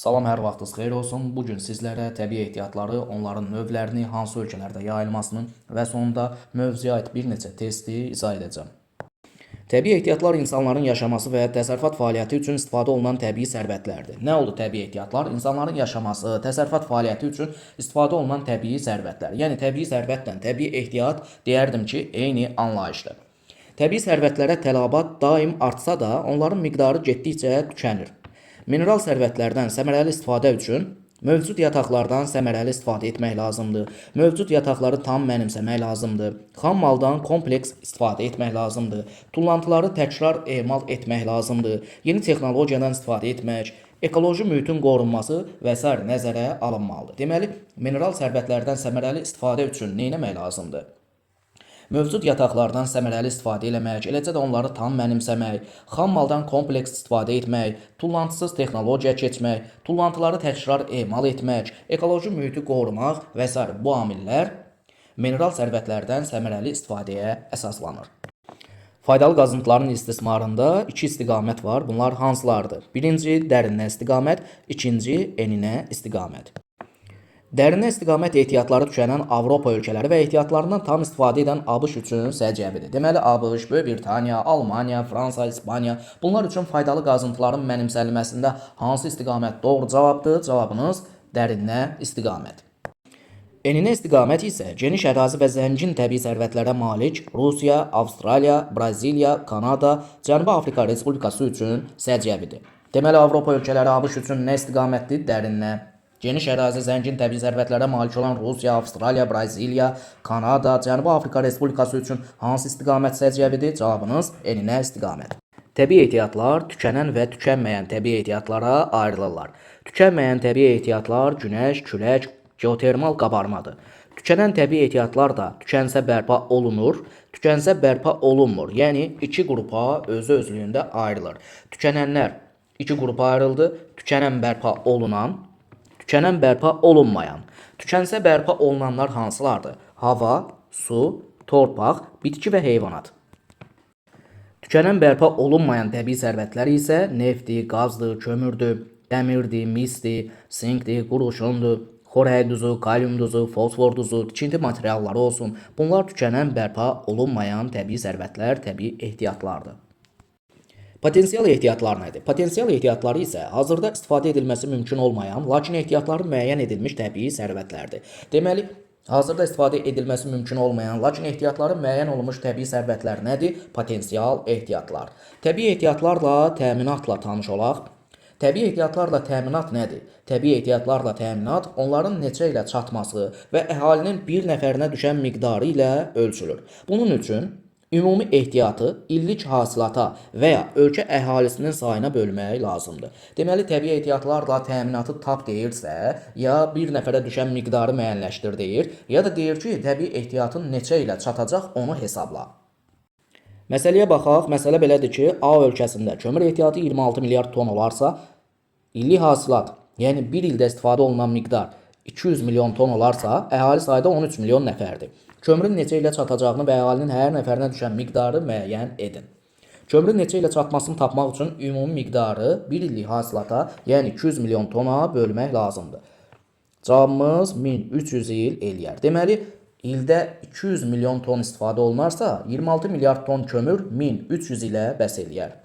Salam, hər vaxtınız xeyir olsun. Bugün sizlərə təbii ehtiyatları, onların növlərini, hansı ölkələrdə yayılmasının və sonunda mövzuya aid bir neçə testi izah edəcəm. Təbii ehtiyatlar insanların yaşaması və təsərrüfat fəaliyyəti üçün istifadə olunan təbii sərvətlərdir. Nə oldu təbii ehtiyatlar? İnsanların yaşaması, təsərrüfat fəaliyyəti üçün istifadə olunan təbii sərvətlər. Yəni təbii sərvətlə təbii ehtiyat deyərdim ki, eyni anlayışdır. Təbii sərvətlərə tələbat daim artsa da, onların miqdarı getdikcə tükənir. Mineral sərvətlərdən səmərəli istifadə üçün mövcud yataqlardan səmərəli istifadə etmək lazımdır. Mövcud yataqları tam mənimsəmək lazımdır. Xam maldan kompleks istifadə etmək lazımdır. Tullantıları təkrar emal etmək lazımdır. Yeni texnologiyadan istifadə etmək, ekoloji mühitin qorunması və s. nəzərə alınmalıdır. Deməli, mineral sərvətlərdən səmərəli istifadə üçün nə etmək lazımdır? Mövcud yataqlardan səmərəli istifadə etmək, eləcə də onları tam mənimsəmək, xam maldan kompleks istifadə etmək, tullantısız texnologiya keçmək, tullantıları təkrar emal etmək, ekoloji mühiti qorumaq və s. bu amillər mineral sərvətlərdən səmərəli istifadəyə əsaslanır. Faydalı qazıntıların istismarında iki istiqamət var. Bunlar hansılardır? Birinci, dərinə istiqamət, ikinci, eninə istiqamət. Dərinə istiqamət ehtiyatları tükənən Avropa ölkələri və ehtiyatlarından tam istifadə edən ABŞ üçün səciyyəvidir. Deməli, ABŞ, Böyük Britaniya, Almaniya, Fransa, İspaniya bunlar üçün faydalı qazıntıların mənimsənilməsində hansı istiqamət doğru cavabdır? Cavabınız dərinə istiqamət. Eninə istiqamət isə geniş ərazi və zəngin təbii sərvətlərə malik Rusiya, Avstraliya, Braziliya, Kanada, Cənubi Afrika Respublikası üçün səciyyəvidir. Deməli, Avropa ölkələri ABŞ üçün nə istiqamətdir? Dərinə. Geniş ərazi, zəngin təbii sərvətlərə malik olan Rusiya, Avstraliya, Braziliya, Kanada, Cənubi Afrika Respublikası üçün hansı istiqamət səciyyəvidir? Cavabınız eninə istiqamət. Təbii ehtiyatlar tükənən və tükənməyən təbii ehtiyatlara ayrılırlar. Tükənməyən təbii ehtiyatlar günəş, külək, geotermal qabarmadır. Tükənən təbii ehtiyatlar da tükənsə bərpa olunur, tükənsə bərpa olunmur. Yəni iki qrupa özü-özlüyündə ayrılır. Tükənənlər iki qrupa ayrıldı. Tükənən bərpa olunan, tükənən bərpa olunmayan. Tükənsə bərpa olunanlar hansılardır? Hava, su, torpaq, bitki və heyvanat. Tükənən bərpa olunmayan təbii sərvətlər isə neftdir, qazdır, kömürdür, dəmirdir, misdir, sinkdir, qurğuşundur, xorək duzu, kalium duzu, fosfor duzu, tikinti materialları olsun. Bunlar tükənən bərpa olunmayan təbii sərvətlər, təbii ehtiyatlardır. Potensial ehtiyatlar nədir? Potensial ehtiyatları isə hazırda istifadə edilməsi mümkün olmayan, lakin ehtiyatları müəyyən edilmiş təbii sərvətlərdir. Deməli, hazırda istifadə edilməsi mümkün olmayan, lakin ehtiyatları müəyyən olunmuş təbii sərvətlər nədir? Potensial ehtiyatlar. Təbii ehtiyatlarla təminatla tanış olaq. Təbii ehtiyatlarla təminat nədir? Təbii ehtiyatlarla təminat onların neçə ilə çatması və əhalinin bir nəfərinə düşən miqdarı ilə ölçülür. Bunun üçün ümumi ehtiyatı illik hasilata və ya ölkə əhalisinin sayına bölmək lazımdır. Deməli, təbii ehtiyatlarla təminatı tap deyirsə, ya bir nəfərə düşən miqdarı müəyyənləşdir deyir, ya da deyir ki, təbii ehtiyatın neçə ilə çatacaq onu hesabla. Məsələyə baxaq. Məsələ belədir ki, A ölkəsində kömür ehtiyatı 26 milyard ton olarsa, illik hasilat, yəni bir ildə istifadə olunan miqdar 200 milyon ton olarsa, əhali sayda 13 milyon nəfərdir. Kömürün neçə ilə çatacağını və əhalinin hər nəfərinə düşən miqdarı müəyyən edin. Kömürün neçə ilə çatmasını tapmaq üçün ümumi miqdarı bir illik hasilata, yəni 200 milyon tona bölmək lazımdır. Cavabımız 1300 il eləyər. Deməli, ildə 200 milyon ton istifadə olunarsa, 26 milyard ton kömür 1300 ilə bəs eləyər.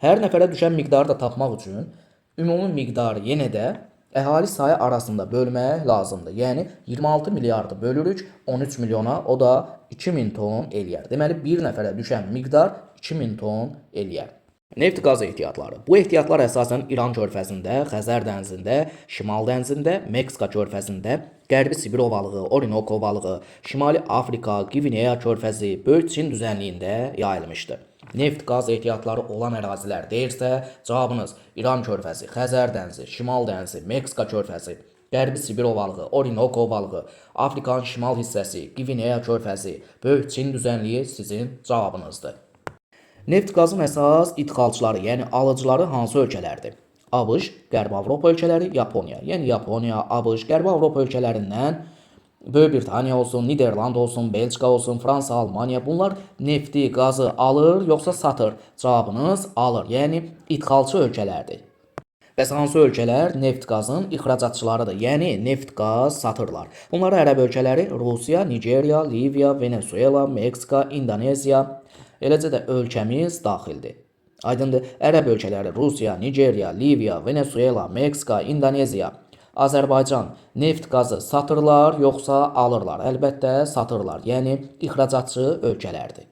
Hər nəfərə düşən miqdarı da tapmaq üçün ümumi miqdarı yenə də əhali sayı arasında bölmək lazımdır. Yəni 26 milyardı bölürük 13 milyona, o da 2000 ton eləyər. Deməli, bir nəfərə düşən miqdar 2000 ton eləyər. Neft qaz ehtiyatları. Bu ehtiyatlar əsasən İran körfəzində, Xəzər dənizində, Şimal dənizində, Meksika körfəzində, Qərbi Sibir ovalığı, Orinoco ovalığı, Şimali Afrika, Qvineya körfəzi, Böyük Çin düzənliyində yayılmışdır. Neft qaz ehtiyatları olan ərazilər deyirsə, cavabınız İran körfəzi, Xəzər dənizi, Şimal dənizi, Meksika körfəzi, Qərbi Sibir ovalığı, Orinoco ovalığı, Afrikanın şimal hissəsi, Qvineya körfəzi, Böyük Çin düzənliyi sizin cavabınızdır. Neft qazın əsas idxalçıları, yəni alıcıları hansı ölkələrdir? ABŞ, Qərbi Avropa ölkələri, Yaponiya. Yəni Yaponiya, ABŞ, Qərbi Avropa ölkələrindən Böyük Britaniya olsun, Niderland olsun, Belçika olsun, Fransa, Almaniya bunlar nefti, qazı alır yoxsa satır? Cavabınız alır. Yəni idxalçı ölkələrdir. Bəs hansı ölkələr neft qazın ixracatçılarıdır? Yəni neft qaz satırlar. Bunlar ərəb ölkələri Rusiya, Nigeriya, Liviya, Venezuela, Meksika, İndoneziya, eləcə də ölkəmiz daxildir. Aydındır. Ərəb ölkələri Rusiya, Nigeriya, Liviya, Venezuela, Meksika, İndoneziya, Azərbaycan neft qazı satırlar yoxsa alırlar? Əlbəttə satırlar. Yəni ixracatçı ölkələrdir.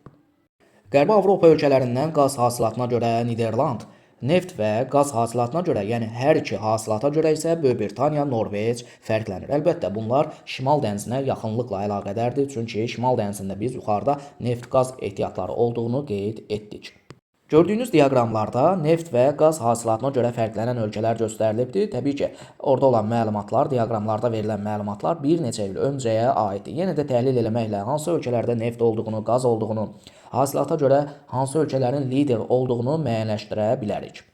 Qərbi Avropa ölkələrindən qaz hasilatına görə Niderland, neft və qaz hasilatına görə, yəni hər iki hasilata görə isə Böyük Britaniya, Norveç fərqlənir. Əlbəttə bunlar Şimal dənizinə yaxınlıqla əlaqədardır, çünki Şimal dənizində biz yuxarıda neft-qaz ehtiyatları olduğunu qeyd etdik. Gördüyünüz diaqramlarda neft və qaz hasilatına görə fərqlənən ölkələr göstərilibdir. Təbii ki, orada olan məlumatlar, diaqramlarda verilən məlumatlar bir neçə il öncəyə aiddir. Yenə də təhlil eləməklə hansı ölkələrdə neft olduğunu, qaz olduğunu, hasilata görə hansı ölkələrin lider olduğunu müəyyənləşdirə bilərik.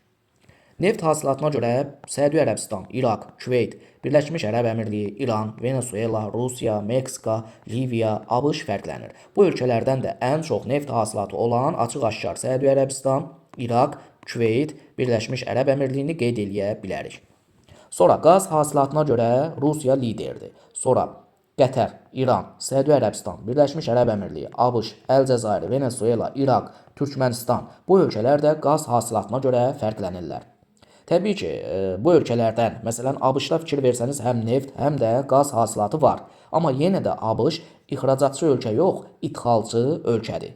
Neft hasilatına görə Səudiyyə Ərəbistan, İraq, Küveyt, Birləşmiş Ərəb Əmirliyi, İran, Venezuela, Rusiya, Meksika, Liviya, ABŞ fərqlənir. Bu ölkələrdən də ən çox neft hasilatı olan açıq-aşkar Səudiyyə Ərəbistan, İraq, Küveyt, Birləşmiş Ərəb Əmirliyini qeyd eləyə bilərik. Sonra qaz hasilatına görə Rusiya liderdir. Sonra Qətər, İran, Səudiyyə Ərəbistan, Birləşmiş Ərəb Əmirliyi, ABŞ, Əlcəzair, Venezuela, İraq, Türkmənistan bu ölkələr də qaz hasilatına görə fərqlənirlər. Təbii ki, bu ölkələrdən, məsələn, ABŞ-da fikir versəniz həm neft, həm də qaz hasilatı var. Amma yenə də ABŞ ixracatçı ölkə yox, idxalçı ölkədir.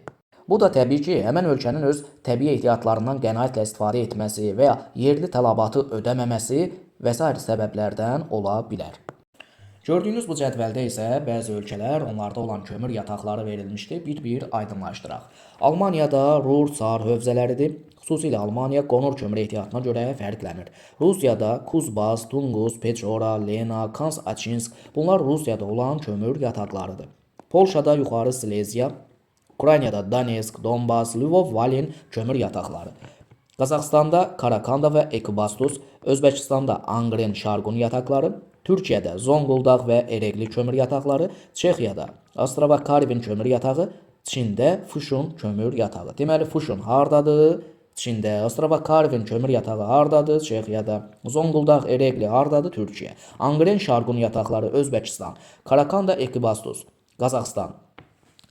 Bu da təbii ki, həmən ölkənin öz təbii ehtiyatlarından qənaətlə istifadə etməsi və ya yerli tələbatı ödəməməsi və s. səbəblərdən ola bilər. Gördüyünüz bu cədvəldə isə bəzi ölkələr, onlarda olan kömür yataqları verilmişdir. Bir-bir aydınlaşdıraq. Almaniyada Ruhr Sar hövzələridir. Xüsusilə Almaniya qonur kömür ehtiyatına görə fərqlənir. Rusiyada Kuzbas, Tungus, Pechora, Lena, Kans-Açinsk bunlar Rusiyada olan kömür yataqlarıdır. Polşada yuxarı Sileziya, Ukraynada Donetsk, Donbas, Lvov, Valin kömür yataqları. Qazaxstanda Karakanda və Ekibastus, Özbəkistanda Angren, Şargun yataqları, Türkiyədə Zonguldaq və Eregli kömür yataqları, Çexiyada Astravakarbin kömür yatağı, Çində Fuşun kömür yatağı. Deməli Fuşun hardadır? Çində, Astravakarbin kömür yatağı hardadır? Çexiyada. Zonguldaq, Eregli hardadır? Türkiyə. Angren, Şargun yataqları Özbəkistan. Karakanda, Ekibastus, Qazaxstan.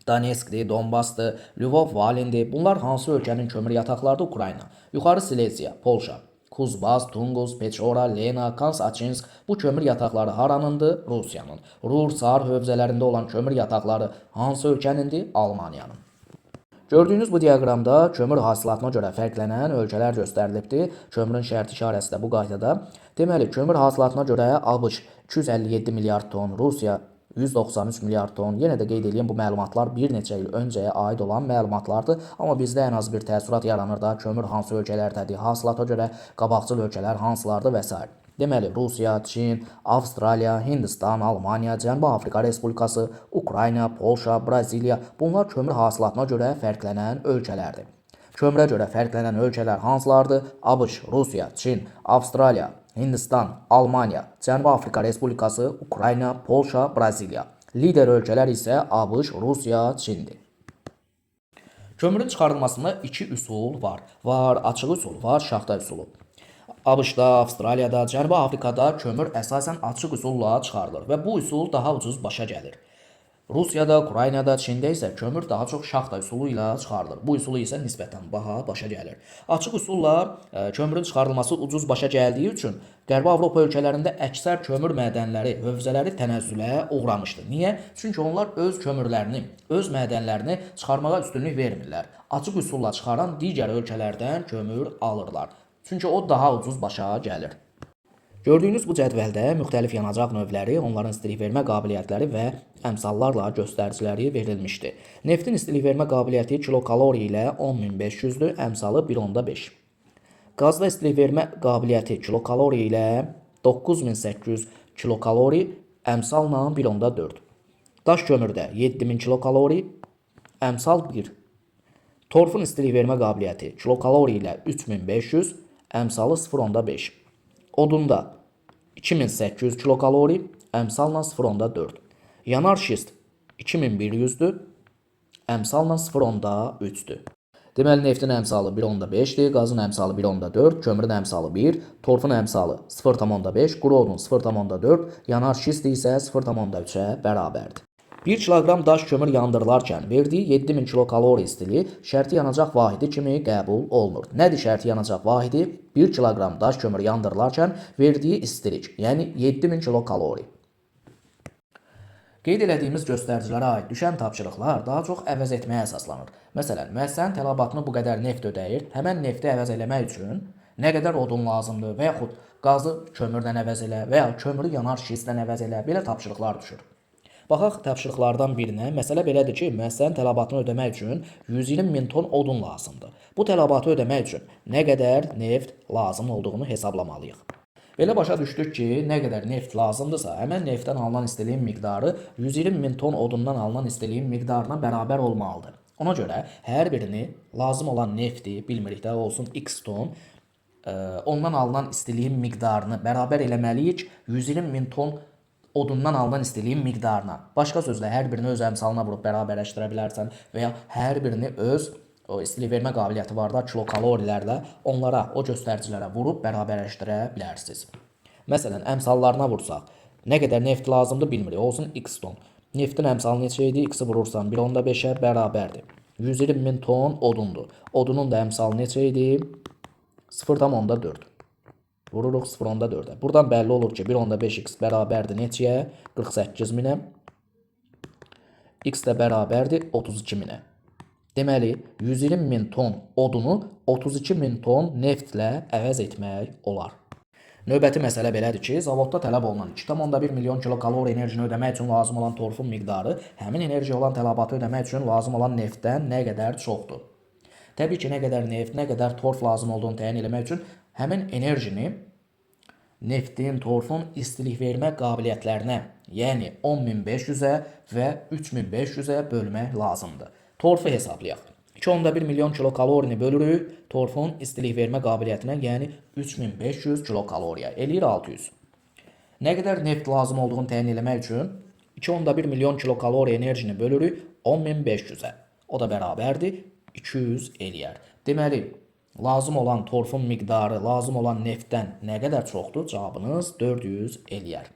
Donetskdir, Donbasdır, Lvov, Valindir. Bunlar hansı ölkənin kömür yataqlarıdır? Ukrayna. Yuxarı Sileziya, Polşa. Kuzbas, Tungus, Pechora, Lena, Kans-Açinsk bu kömür yataqları haranındır? Rusiyanın. Ruhr, Sar hövzələrində olan kömür yataqları hansı ölkənindir? Almaniyanın. Gördüyünüz bu diaqramda kömür hasilatına görə fərqlənən ölkələr göstərilibdir. Kömürün şərti işarəsi də bu qaydada. Deməli, kömür hasilatına görə ABŞ 257 milyard ton, Rusiya 193 milyard ton. Yenə də qeyd edeyim, bu məlumatlar bir neçə il öncəyə aid olan məlumatlardır. Amma bizdə ən az bir təəssürat yaranır da, kömür hansı ölkələrdədir, hasilata görə qabaqcıl ölkələr hansılardır və s. Deməli, Rusiya, Çin, Avstraliya, Hindistan, Almaniya, Cənubi Afrika Respublikası, Ukrayna, Polşa, Braziliya bunlar kömür hasilatına görə fərqlənən ölkələrdir. Kömürə görə fərqlənən ölkələr hansılardır? ABŞ, Rusiya, Çin, Avstraliya, Hindistan, Almaniya, Cənubi Afrika Respublikası, Ukrayna, Polşa, Braziliya. Lider ölkələr isə ABŞ, Rusiya, Çindir. Kömürün çıxarılmasında iki üsul var. Var açıq üsul, var şaxta üsulu. ABŞ-da, Avstraliyada, Cənubi Afrikada kömür əsasən açıq üsulla çıxarılır və bu üsul daha ucuz başa gəlir. Rusiyada, Ukraynada, Çində isə kömür daha çox şaxta üsulu ilə çıxarılır. Bu üsulu isə nisbətən baha başa gəlir. Açıq üsulla kömürün çıxarılması ucuz başa gəldiyi üçün Qərbi Avropa ölkələrində əksər kömür mədənləri, hövzələri tənəzzülə uğramışdır. Niyə? Çünki onlar öz kömürlərini, öz mədənlərini çıxarmağa üstünlük vermirlər. Açıq üsulla çıxaran digər ölkələrdən kömür alırlar. Çünki o daha ucuz başa gəlir. Gördüyünüz bu cədvəldə müxtəlif yanacaq növləri, onların istilik vermə qabiliyyətləri və əmsallarla göstəriciləri verilmişdir. Neftin istilik vermə qabiliyyəti kilokalori ilə 10.500-dür, əmsalı 1.5. Qazda istilik vermə qabiliyyəti kilokalori ilə 9.800 kilokalori, əmsalla 1.4. Daş kömürdə 7.000 kilokalori, əmsal 1. Torfun istilik vermə qabiliyyəti kilokalori ilə 3500, əmsalı 0.5. Odunda 2800 kilokalori, əmsalla 0.4. Yanar şist 2100-dür, əmsalla 0.3-dür. Deməli, neftin əmsalı 1,5-dir, qazın əmsalı 1,4, kömürün əmsalı 1, torfun əmsalı 0,5, quru odun 0,4, yanar şist isə 0,3-ə bərabərdir. 1 kiloqram daş kömür yandırılarkən verdiyi 7000 kilokalori istiliyi şərti yanacaq vahidi kimi qəbul olunur. Nədir şərti yanacaq vahidi? 1 kiloqram daş kömür yandırılarkən verdiyi istilik, yəni 7000 kilokalori. Qeyd elədiyimiz göstəricilərə aid düşən tapşırıqlar daha çox əvəz etməyə əsaslanır. Məsələn, müəssisənin tələbatını bu qədər neft ödəyir, həmən nefti əvəz eləmək üçün nə qədər odun lazımdır və yaxud qazı kömürdən əvəz elə və ya kömürü yanar şistdən əvəz elə, belə tapşırıqlar düşür. Baxaq tapşırıqlardan birinə. Məsələ belədir ki, müəssisənin tələbatını ödəmək üçün 120 min ton odun lazımdır. Bu tələbatı ödəmək üçün nə qədər neft lazım olduğunu hesablamalıyıq. Belə başa düşdük ki, nə qədər neft lazımdırsa, həmən neftdən alınan istiliyin miqdarı 120 min ton odundan alınan istiliyin miqdarına bərabər olmalıdır. Ona görə hər birini lazım olan nefti, bilmirik də olsun x ton, ondan alınan istiliyin miqdarını bərabər eləməliyik 120 min ton odundan alınan istiliyin miqdarına. Başqa sözlə, hər birini öz əmsalına vurub bərabərləşdirə bilərsən və ya hər birini öz istilik vermə qabiliyyəti var da, kilokalorilərlə onlara, o göstəricilərə vurub bərabərləşdirə bilərsiniz. Məsələn, əmsallarına vursaq, nə qədər neft lazımdır bilmirik, olsun x ton. Neftin əmsalı neçə idi? X-i vurursan 1,5-ə bərabərdir. 120 min ton odundur. Odunun da əmsalı neçə idi? 0,4. Vururuq 0,4-ə. Buradan bəlli olur ki, 1,5x bərabərdir neçəyə? 48 minə. X də bərabərdir 32 minə. Deməli, 120 min ton odunu 32 min ton neftlə əvəz etmək olar. Növbəti məsələ belədir ki, zavodda tələb olunan 2,1 milyon kilokalori enerjini ödəmək üçün lazım olan torfun miqdarı həmin enerji olan tələbatı ödəmək üçün lazım olan neftdən nə qədər çoxdur. Təbii ki, nə qədər neft, nə qədər torf lazım olduğunu təyin etmək üçün həmin enerjini neftin, torfun istilik vermə qabiliyyətlərinə, yəni 10.500-ə və 3.500-ə bölmək lazımdır. Torfu hesablayaq. 2,1 milyon kilokalorini bölürük torfun istilik vermə qabiliyyətinə, yəni 3500 kilokaloriya, eləyir 600. Nə qədər neft lazım olduğunu təyin etmək üçün 2,1 milyon kilokalori enerjini bölürük 10.500-ə. O da bərabərdir 200 eləyər. Deməli, lazım olan torfun miqdarı, lazım olan neftdən nə qədər çoxdur? Cavabınız 400 eləyər.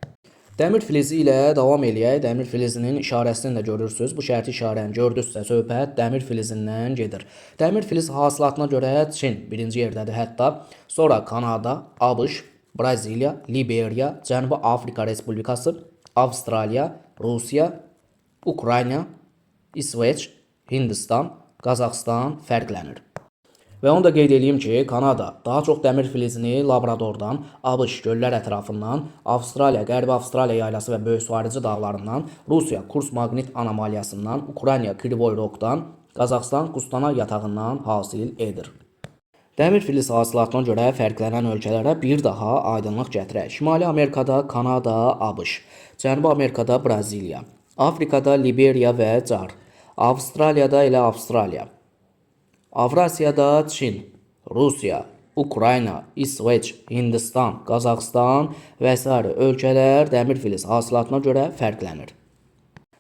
Dəmir filizi ilə davam eləyək. Dəmir filizinin işarəsini də görürsünüz. Bu şərti işarəni gördünüzsə söhbət dəmir filizindən gedir. Dəmir filiz hasilatına görə Çin birinci yerdədir hətta. Sonra Kanada, ABŞ, Braziliya, Liberiya, Cənubi Afrika Respublikası, Avstraliya, Rusiya, Ukrayna, İsveç, Hindistan, Qazaxstan fərqlənir. Və onu da qeyd edeyim ki, Kanada daha çox dəmir filizini Labradordan, ABŞ göllər ətrafından, Avstraliya, Qərbi Avstraliya yaylası və böyük su ayrıcı dağlarından, Rusiya Kurs maqnit anomaliyasından, Ukrayna Krivoy Rogdan, Qazaxstan Qustana yatağından hasil edir. Dəmir filiz hasilatına görə fərqlənən ölkələrə bir daha aydınlıq gətirək. Şimali Amerikada Kanada, ABŞ, Cənubi Amerikada Braziliya, Afrikada Liberiya və Car, Avstraliyada elə Avstraliya, Avrasiyada Çin, Rusiya, Ukrayna, İsveç, Hindistan, Qazaxstan və s. ölkələr dəmir filiz hasilatına görə fərqlənir.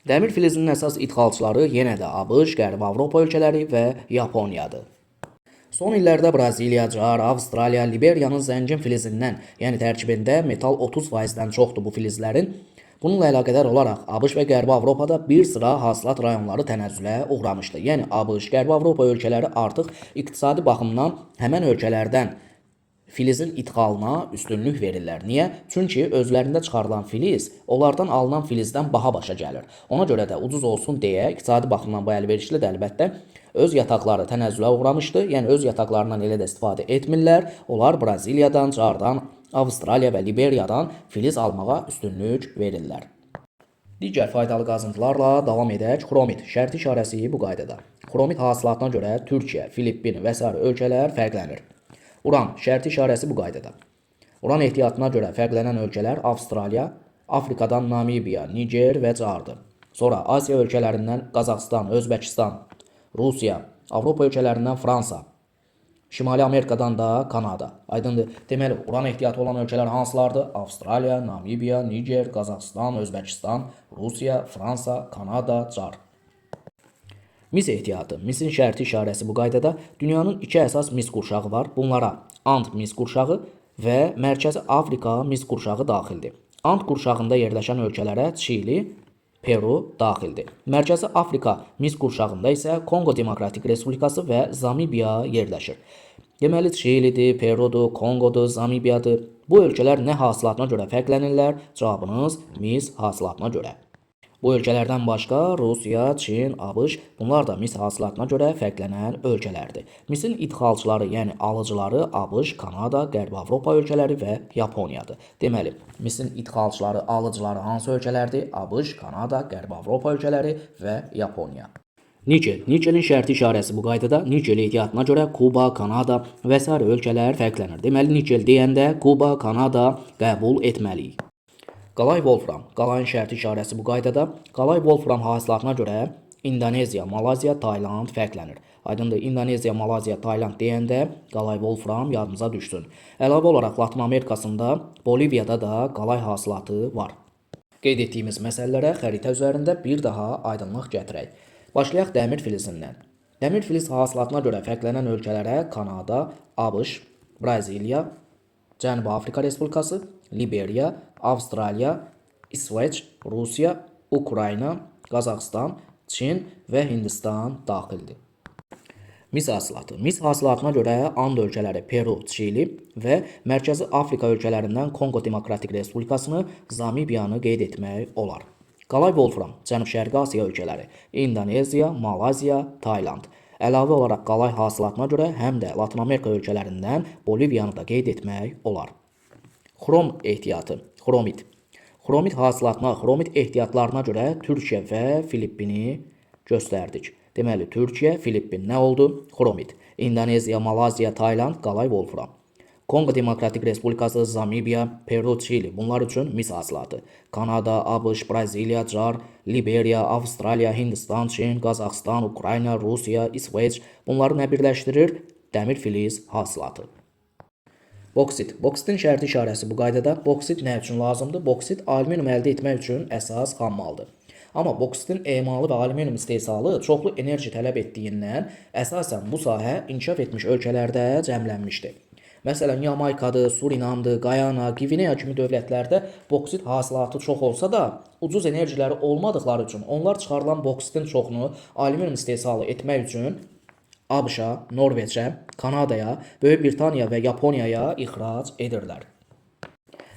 Dəmir filizinin əsas idxalçıları yenə də ABŞ, Qərbi Avropa ölkələri və Yaponiyadır. Son illərdə Braziliya, Car, Avstraliya, Liberiyanın zəngin filizindən, yəni tərkibində metal 30%-dən çoxdur bu filizlərin. Bununla əlaqədar olaraq ABŞ və Qərbi Avropada bir sıra hasilat rayonları tənəzzülə uğramışdı. Yəni ABŞ, Qərbi Avropa ölkələri artıq iqtisadi baxımdan həmən ölkələrdən filizin idxalına üstünlük verirlər. Niyə? Çünki özlərində çıxarılan filiz onlardan alınan filizdən baha başa gəlir. Ona görə də ucuz olsun deyə iqtisadi baxımdan bu əlverişli də əlbəttə öz yataqları tənəzzülə uğramışdı. Yəni öz yataqlarından elə də istifadə etmirlər. Onlar Braziliyadan, Cardan, Avstraliya və Liberiyadan filiz almağa üstünlük verirlər. Digər faydalı qazıntılarla davam edək. Xromit şərti işarəsi bu qaydada. Xromit hasilatına görə Türkiyə, Filippin və s. ölkələr fərqlənir. Uran şərti işarəsi bu qaydada. Uran ehtiyatına görə fərqlənən ölkələr Avstraliya, Afrikadan Namibiya, Niger və Cardır. Sonra Asiya ölkələrindən Qazaxstan, Özbəkistan, Rusiya, Avropa ölkələrindən Fransa, Şimali Amerikadan da Kanada. Aydındır. Deməli, uran ehtiyatı olan ölkələr hansılardır? Avstraliya, Namibiya, Niger, Qazaxstan, Özbəkistan, Rusiya, Fransa, Kanada, Car. Mis ehtiyatı. Misin şərti işarəsi bu qaydada dünyanın iki əsas mis qurşağı var. Bunlara Ant mis qurşağı və Mərkəzi Afrika mis qurşağı daxildir. Ant qurşağında yerləşən ölkələrə Çili, Peru daxildir. Mərkəzi Afrika mis qurşağında isə Kongo Demokratik Respublikası və Zamibiya yerləşir. Deməli, Çilidir, Perudur, Kongodur, Zamibiyadır. Bu ölkələr nə hasilatına görə fərqlənirlər? Cavabınız mis hasilatına görə. Bu ölkələrdən başqa Rusiya, Çin, ABŞ bunlar da mis hasilatına görə fərqlənən ölkələrdir. Misin idxalçıları, yəni alıcıları ABŞ, Kanada, Qərbi Avropa ölkələri və Yaponiyadır. Deməli, misin idxalçıları, alıcıları hansı ölkələrdir? ABŞ, Kanada, Qərbi Avropa ölkələri və Yaponiya. Nikel. Nikelin şərti işarəsi bu qaydada nikel ehtiyatına görə Kuba, Kanada və s. ölkələr fərqlənir. Deməli, nikel deyəndə Kuba, Kanada qəbul etməliyik. Qalay Wolfram. Qalayın şərti işarəsi bu qaydada qalay Wolfram hasilatına görə İndoneziya, Malayziya, Tayland fərqlənir. Aydındır, İndoneziya, Malayziya, Tayland deyəndə qalay Wolfram yadımıza düşsün. Əlavə olaraq Latın Amerikasında, Boliviyada da qalay hasilatı var. Qeyd etdiyimiz məsələlərə xəritə üzərində bir daha aydınlıq gətirək. Başlayaq dəmir filizindən. Dəmir filiz hasilatına görə fərqlənən ölkələrə Kanada, ABŞ, Braziliya, Cənubi Afrika Respublikası, Liberiya, Avstraliya, İsveç, Rusiya, Ukrayna, Qazaxıstan, Çin və Hindistan daxildir. Mis hasilatı. Mis hasilatına görə and ölkələri Peru, Çili və Mərkəzi Afrika ölkələrindən Kongo Demokratik Respublikasını, Zamibiyanı qeyd etmək olar. Qalay Wolfram, Cənub-Şərqi Asiya ölkələri, İndoneziya, Malayziya, Tayland. Əlavə olaraq qalay hasilatına görə həm də Latın Amerika ölkələrindən Boliviyanı da qeyd etmək olar. Xrom ehtiyatı, xromit. Xromit hasilatına, xromit ehtiyatlarına görə Türkiyə və Filippini göstərdik. Deməli, Türkiyə, Filippin nə oldu? Xromit. İndoneziya, Malayziya, Tayland, qalay Wolfram. Kongo Demokratik Respublikası, Zamibiya, Peru, Çili bunlar üçün mis hasilatı. Kanada, ABŞ, Braziliya, Car, Liberiya, Avstraliya, Hindistan, Çin, Qazaxıstan, Ukrayna, Rusiya, İsveç bunları nə birləşdirir? Dəmir filiz hasilatı. Boksit. Boksitin şərti işarəsi bu qaydada boksit nə üçün lazımdır? Boksit alüminium əldə etmək üçün əsas xammaldır. Amma boksitin emalı və alüminium istehsalı çoxlu enerji tələb etdiyindən əsasən bu sahə inkişaf etmiş ölkələrdə cəmlənmişdir. Məsələn, Yamaykadır, Surinamdır, Gayana, Gvineya kimi dövlətlərdə boksit hasilatı çox olsa da, ucuz enerjiləri olmadıqları üçün onlar çıxarılan boksitin çoxunu alüminium istehsalı etmək üçün ABŞ-a, Norveçə, Kanadaya, Böyük Britaniya və Yaponiyaya ixrac edirlər.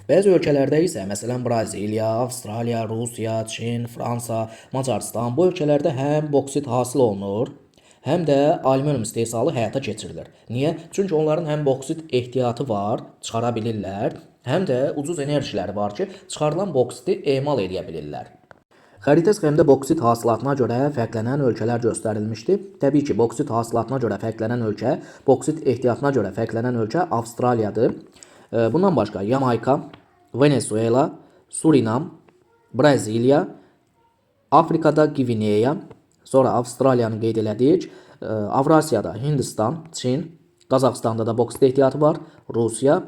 Bəzi ölkələrdə isə, məsələn, Braziliya, Avstraliya, Rusiya, Çin, Fransa, Macarıstan bu ölkələrdə həm boksit hasil olunur, həm də alüminium istehsalı həyata keçirilir. Niyə? Çünki onların həm boksit ehtiyatı var, çıxara bilirlər, həm də ucuz enerjiləri var ki, çıxarılan boksiti emal edə bilirlər. Xəritə sxemdə boksit hasilatına görə fərqlənən ölkələr göstərilmişdir. Təbii ki, boksit hasilatına görə fərqlənən ölkə, boksit ehtiyatına görə fərqlənən ölkə Avstraliyadır. Bundan başqa Yamayka, Venezuela, Surinam, Braziliya, Afrikada Gvineya, sonra Avstraliyanı qeyd elədik. Avrasiyada Hindistan, Çin, Qazaxıstanda da boksit ehtiyatı var. Rusiya,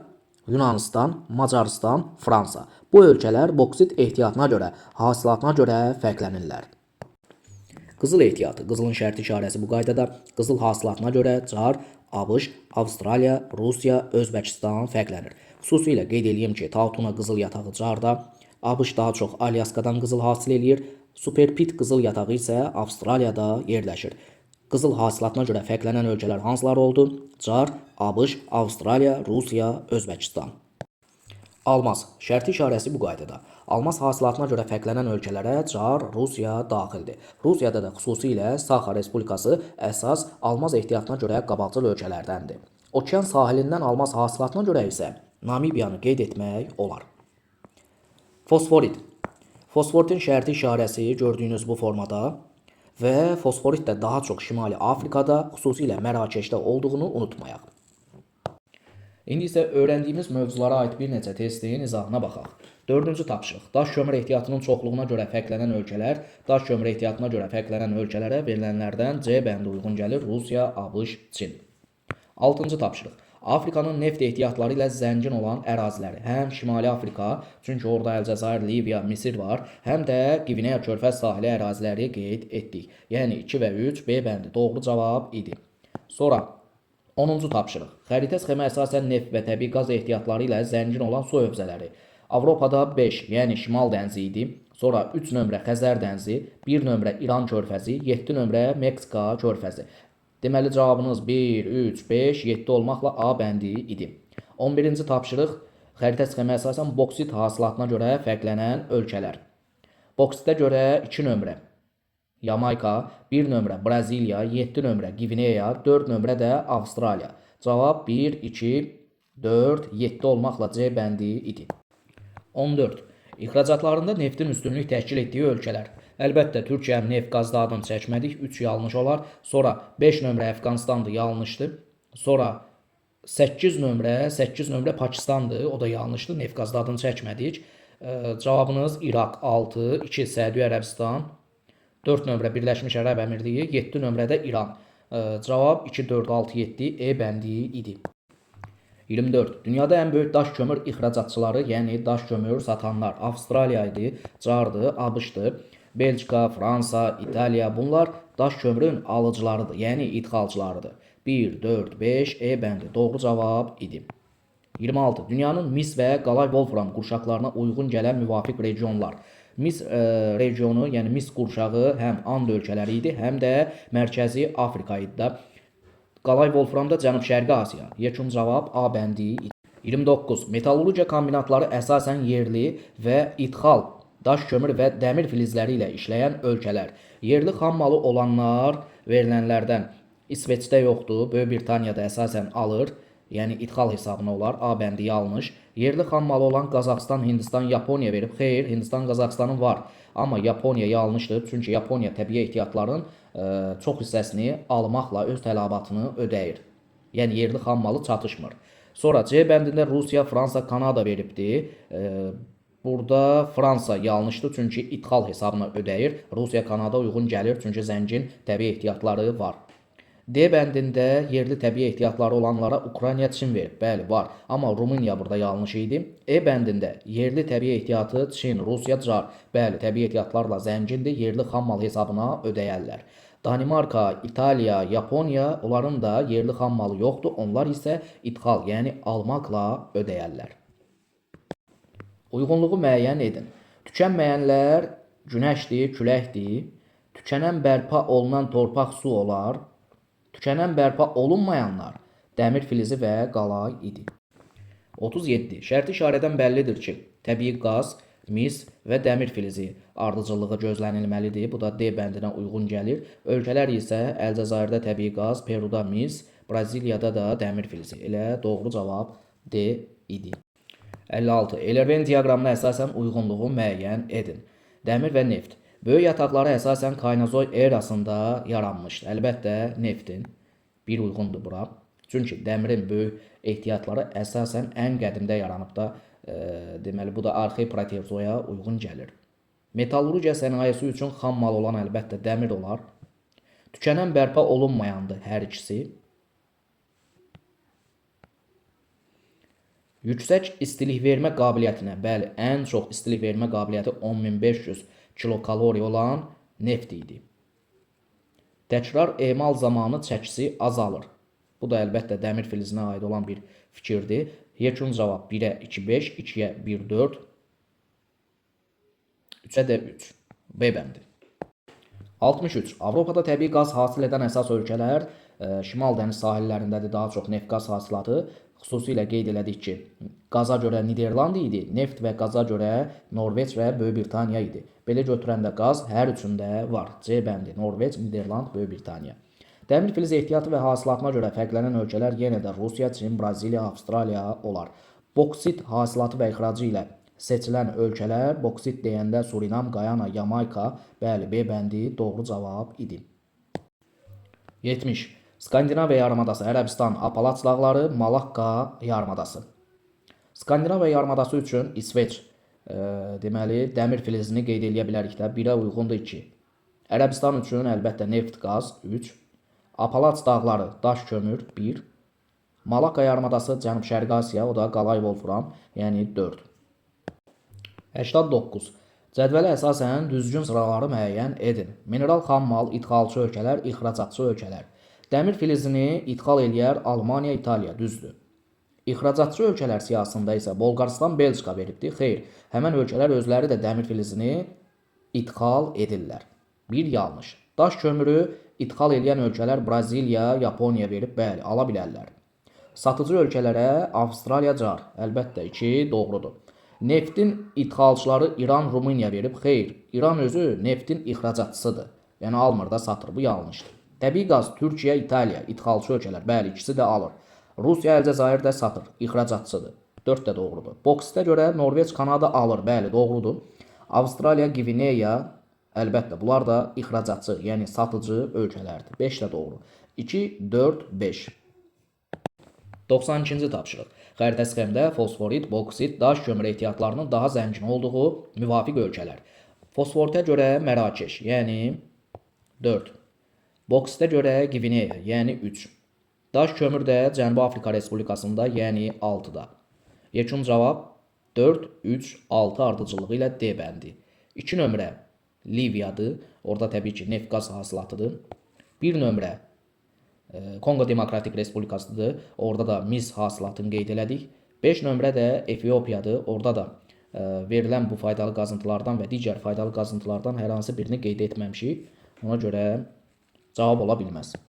Yunanistan, Macarıstan, Fransa. Bu ölkələr boksit ehtiyatına görə, hasilatına görə fərqlənirlər. Qızıl ehtiyatı. Qızılın şərti işarəsi bu qaydada qızıl hasilatına görə Car, ABŞ, Avstraliya, Rusiya, Özbəkistan fərqlənir. Xüsusilə qeyd edeyim ki, Tautuna qızıl yatağı Carda, ABŞ daha çox Alyaskadan qızıl hasil eləyir, Superpit qızıl yatağı isə Avstraliyada yerləşir. Qızıl hasilatına görə fərqlənən ölkələr hansılar oldu? Car, ABŞ, Avstraliya, Rusiya, Özbəkistan. Almaz. Şərti işarəsi bu qaydada. Almaz hasilatına görə fərqlənən ölkələrə Car, Rusiya daxildir. Rusiyada da xüsusilə Saxa Respublikası əsas almaz ehtiyatına görə qabaqcıl ölkələrdəndir. Okean sahilindən almaz hasilatına görə isə Namibiyanı qeyd etmək olar. Fosforit. Fosforitin şərti işarəsi gördüyünüz bu formada və fosforit də daha çox Şimali Afrikada, xüsusilə Mərakeşdə olduğunu unutmayaq. İndi isə öyrəndiyimiz mövzulara aid bir neçə testin izahına baxaq. 4-cü tapşırıq. Daş kömür ehtiyatının çoxluğuna görə fərqlənən ölkələr, daş kömür ehtiyatına görə fərqlənən ölkələrə verilənlərdən C bəndi uyğun gəlir: Rusiya, ABŞ, Çin. 6-cı tapşırıq. Afrikanın neft ehtiyatları ilə zəngin olan əraziləri, həm Şimali Afrika, çünki orada Əlcəzair, Liviya, Misir var, həm də Qvineya körfəz sahili əraziləri qeyd etdik. Yəni 2 və 3 B bəndi doğru cavab idi. Sonra 10-cu tapşırıq. Xəritə sxemə əsasən neft və təbii qaz ehtiyatları ilə zəngin olan su hövzələri. Avropada 5, yəni Şimal dənizi idi. Sonra 3 nömrə Xəzər dənizi, 1 nömrə İran körfəzi, 7 nömrə Meksika körfəzi. Deməli cavabınız 1, 3, 5, 7 olmaqla A bəndi idi. 11-ci tapşırıq. Xəritə sxemə əsasən boksit hasilatına görə fərqlənən ölkələr. Boksitə görə 2 nömrə Yamayka, 1 nömrə Braziliya, 7 nömrə Qvineya, 4 nömrə də Avstraliya. Cavab 1, 2, 4, 7 olmaqla C bəndi idi. 14. İxracatlarında neftin üstünlük təşkil etdiyi ölkələr. Əlbəttə, Türkiyənin neft qazda adını çəkmədik, 3 yanlış olar. Sonra 5 nömrə Əfqanistandır, yanlışdır. Sonra 8 nömrə Pakistandır, o da yanlışdır, neft qazda adını çəkmədik. Cavabınız İraq 6, 2 Səudiyyə Ərəbistan, 4 nömrə Birləşmiş Ərəb Əmirliyi, 7 nömrə də İran. Cavab 2, 4, 6, 7 E bəndi idi. 24. Dünyada ən böyük daş kömür ixracatçıları, yəni daş kömür satanlar Avstraliya idi, CAR-dır, ABŞ-dır. Belçika, Fransa, İtaliya bunlar daş kömürün alıcılarıdır, yəni idxalçılarıdır. 1, 4, 5 E bəndi doğru cavab idi. 26. Dünyanın mis və qalay wolfram qurşaqlarına uyğun gələn müvafiq regionlar. Mis regionu, yəni mis qurşağı həm And ölkələri idi, həm də Mərkəzi Afrika idi da. Qalay wolfram da Cənub-Şərqi Asiya. Yekun cavab A bəndi idi. 29. Metallurgiya kombinatları əsasən yerli və idxal daş kömür və dəmir filizləri ilə işləyən ölkələr. Yerli xam malı olanlar verilənlərdən İsveçdə yoxdur, Böyük Britaniyada əsasən alır, yəni idxal hesabına olar. A bəndi yanlış. Yerli xam malı olan Qazaxıstan, Hindistan, Yaponiya verib. Xeyr, Hindistan, Qazaxıstanın var. Amma Yaponiya yanlışdır, çünki Yaponiya təbii ehtiyatların çox hissəsini almaqla öz tələbatını ödəyir. Yəni yerli xam malı çatışmır. Sonra C bəndində Rusiya, Fransa, Kanada veribdir. Burada Fransa yanlışdır, çünki idxal hesabına ödəyir. Rusiya, Kanada uyğun gəlir, çünki zəngin təbii ehtiyatları var. D bəndində yerli təbii ehtiyatları olanlara Ukrayna, Çin verib. Bəli, var. Amma Rumıniya burada yanlış idi. E bəndində yerli təbii ehtiyatı Çin, Rusiya, CAR. Bəli, təbii ehtiyatlarla zəngindir, yerli xam mal hesabına ödəyərlər. Danimarka, İtaliya, Yaponiya, onların da yerli xam malı yoxdur. Onlar isə idxal, yəni almaqla ödəyərlər. Uyğunluğu müəyyən edin. Tükənməyənlər günəşdir, küləkdir. Tükənən bərpa olunan torpaq su olar. Tükənən bərpa olunmayanlar dəmir filizi və qalay idi. 37. Şərti işarədən bəllidir ki, təbii qaz, mis və dəmir filizi ardıcıllığı gözlənilməlidir. Bu da D bəndinə uyğun gəlir. Ölkələr isə Əlcəzairdə təbii qaz, Peruda mis, Braziliyada da dəmir filizi. Elə doğru cavab D idi. 56. Eylerben diaqramına əsasən uyğunluğu müəyyən edin. Dəmir və neft. Böyük yataqları əsasən Kaynozoy erasında yaranmışdır. Əlbəttə neftin bir uyğundur bura. Çünki dəmirin böyük ehtiyatları əsasən ən qədimdə yaranıb da, deməli bu da arxeik protezoya uyğun gəlir. Metallurgiya sənayesi üçün xam mal olan əlbəttə dəmir olar. Tükənən bərpa olunmayandır hər ikisi. Yüksək istilik vermə qabiliyyətinə, bəli, ən çox istilik vermə qabiliyyəti 10.500 kilokalori olan neft idi. Təkrar emal zamanı çəkisi azalır. Bu da əlbəttə dəmir filizinə aid olan bir fikirdir. Yekun cavab 1-ə 2, 5, 2-yə 1, 4, 3-ə də 3. B bəndi. 63. Avropada təbii qaz hasil edən əsas ölkələr Şimal dəniz sahillərindədir, daha çox neft qaz hasilatı. Xüsusilə qeyd elədik ki, qaza görə Niderland idi, neft və qaza görə Norveç və Böyük Britaniya idi. Belə götürəndə qaz hər üçündə var. C bəndi Norveç, Niderland, Böyük Britaniya. Dəmir filiz ehtiyatı və hasilatına görə fərqlənən ölkələr yenə də Rusiya, Çin, Braziliya, Avstraliya olar. Boksit hasilatı və ixracı ilə seçilən ölkələr, boksit deyəndə Surinam, Gayana, Yamayka, bəli, B bəndi doğru cavab idi. 70. Skandinaviya yarımadası, Ərəbistan, Apalaç dağları, Malakka yarımadası. Skandinaviya yarımadası üçün İsveç, deməli, dəmir filizini qeyd edə bilərik də, 1-ə uyğundur 2. Ərəbistan üçün əlbəttə neft, qaz, 3. Apalaç dağları, daş kömür, 1. Malakka yarımadası Cənub-Şərqi Asiya, o da qalay Wolfram, yəni 4. 89. Cədvələ əsasən düzgün sıraları müəyyən edin. Mineral xam mal idxalçı ölkələr, ixracatçı ölkələr. Dəmir filizini idxal eləyər Almaniya, İtaliya, düzdür. İxracatçı ölkələr siyasında isə Bolqarıstan, Belçika veribdir. Xeyr, həmən ölkələr özləri də dəmir filizini idxal edirlər. Bir yanlış. Daş kömürü idxal edən ölkələr Braziliya, Yaponiya verib, bəli, ala bilərlər. Satıcı ölkələrə Avstraliya car, əlbəttə 2 doğrudur. Neftin idxalçıları İran, Rumıniya verib, xeyr, İran özü neftin ixracatçısıdır. Yəni almır da satır, bu yanlışdır. Təbii qaz Türkiyə, İtaliya idxalçı ölkələr, bəli, ikisi də alır. Rusiya, Əlcəzair də satır, ixracatçıdır. 4 də doğrudur. Boksitə görə Norveç, Kanada alır, bəli, doğrudur. Avstraliya, Gvineya, əlbəttə bunlar da ixracatçı, yəni satıcı ölkələrdir. 5 də doğru. 2, 4, 5. 92-ci tapşırıq. Xəritə sxemdə fosforit, boksit, daş kömürü ehtiyatlarının daha zəngin olduğu müvafiq ölkələr. Fosforitə görə Mərakeş, yəni 4. Boksitə görə Gvineya, yəni 3. Daş kömür də Cənubi Afrika Respublikasında, yəni 6-da. Yekun cavab 4, 3, 6 ardıcılığı ilə D bəndi. 2 nömrə Liviyadır. Orada təbii ki, neft qaz hasilatıdır. 1 nömrə Kongo Demokratik Respublikasıdır. Orada da mis hasilatını qeyd elədik. 5 nömrə də Efiopiyadır. Orada da verilən bu faydalı qazıntılardan və digər faydalı qazıntılardan hər hansı birini qeyd etməmişik. Ona görə cavab ola bilməz.